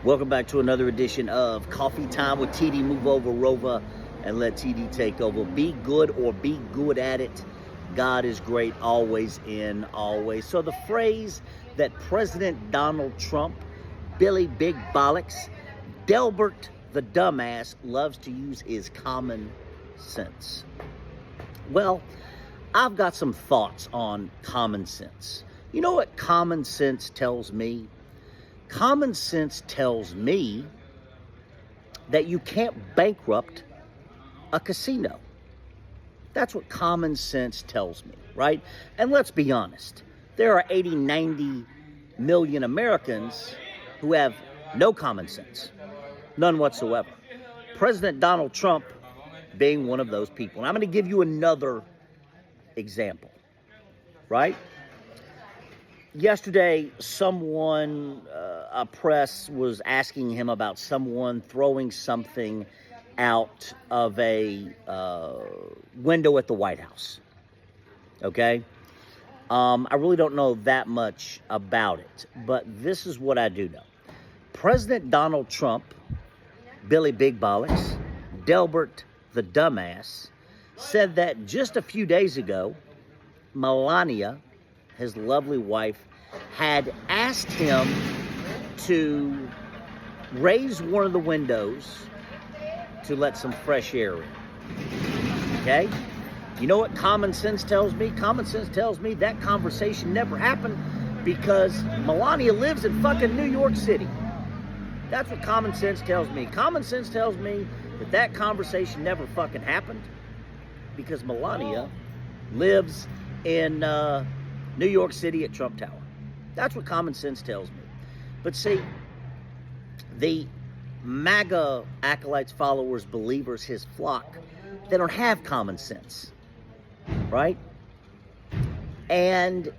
Welcome back to another edition of Coffee Time with TD. Move over, Rova, and let TD take over. Be good or be good at it. God is great, always in, always. So the phrase that President Donald Trump, Billy Big Bollocks, Delbert the dumbass loves to use is common sense. Well, I've got some thoughts on common sense. You know what common sense tells me? Common sense tells me that you can't bankrupt a casino. That's what common sense tells me, right? And let's be honest. There are 80, 90 million Americans who have no common sense. None whatsoever. President Donald Trump being one of those people. And I'm going to give you another example, right? Yesterday, someone, a press was asking him about someone throwing something out of a window at the White House. Okay? I really don't know that much about it, but this is what I do know. President Donald Trump, Billy Big Bollocks, Delbert the dumbass, said that just a few days ago, Melania, his lovely wife, had asked him to raise one of the windows to let some fresh air in. Okay? You know what common sense tells me? Common sense tells me that conversation never happened because Melania lives in fucking New York City. That's what common sense tells me. Common sense tells me that conversation never fucking happened because Melania lives in New York City at Trump Tower. That's what common sense tells me. But see, the MAGA acolytes, followers, believers, his flock, they don't have common sense, right? And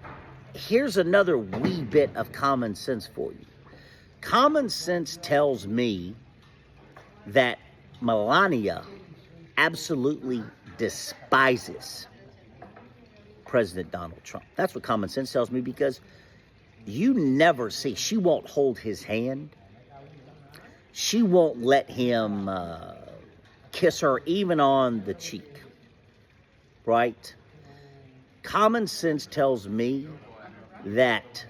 here's another wee bit of common sense for you. Common sense tells me that Melania absolutely despises President Donald Trump. That's what common sense tells me because you never see, she won't hold his hand. She won't let him kiss her even on the cheek, right? Common sense tells me that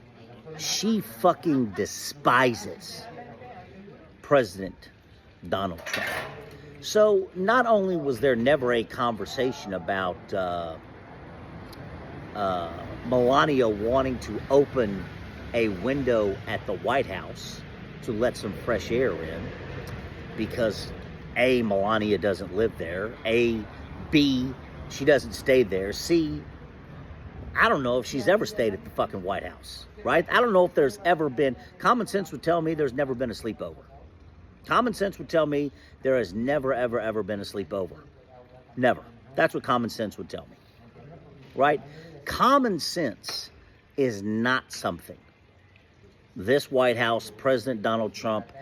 she fucking despises President Donald Trump. So not only was there never a conversation about Melania wanting to open a window at the White House to let some fresh air in because A, Melania doesn't live there, B, she doesn't stay there, C, I don't know if she's ever stayed at the fucking White House, right? I don't know if there's ever been, common sense would tell me there's never been a sleepover. Common sense would tell me there has never, ever, ever been a sleepover. Never. That's what common sense would tell me, right? Common sense is not something this White House, President Donald Trump,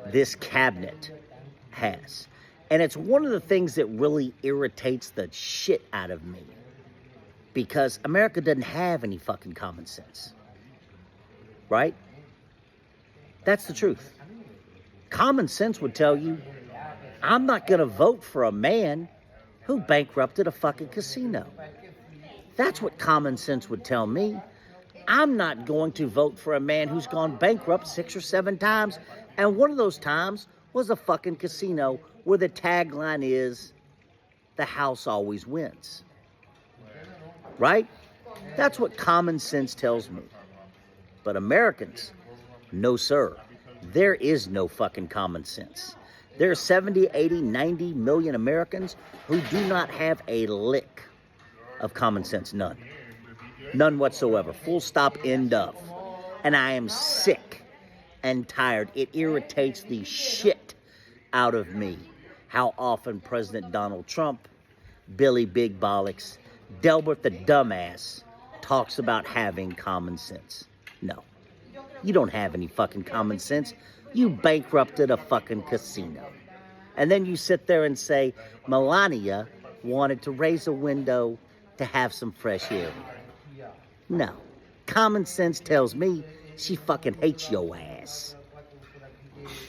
this cabinet has. And it's one of the things that really irritates the shit out of me because America doesn't have any fucking common sense, right? That's the truth. Common sense would tell you, I'm not going to vote for a man who bankrupted a fucking casino. That's what common sense would tell me. I'm not going to vote for a man who's gone bankrupt 6 or 7 times, and one of those times was a fucking casino where the tagline is, the house always wins. Right? That's what common sense tells me. But Americans, no sir. There is no fucking common sense. There are 70, 80, 90 million Americans who do not have a lick of common sense. None. None whatsoever. Full stop, end of. And I am sick and tired. It irritates the shit out of me how often President Donald Trump, Billy Big Bollocks, Delbert the dumbass talks about having common sense. No. You don't have any fucking common sense. You bankrupted a fucking casino. And then you sit there and say, Melania wanted to raise a window to have some fresh air. No. Common sense tells me she fucking hates your ass. hindi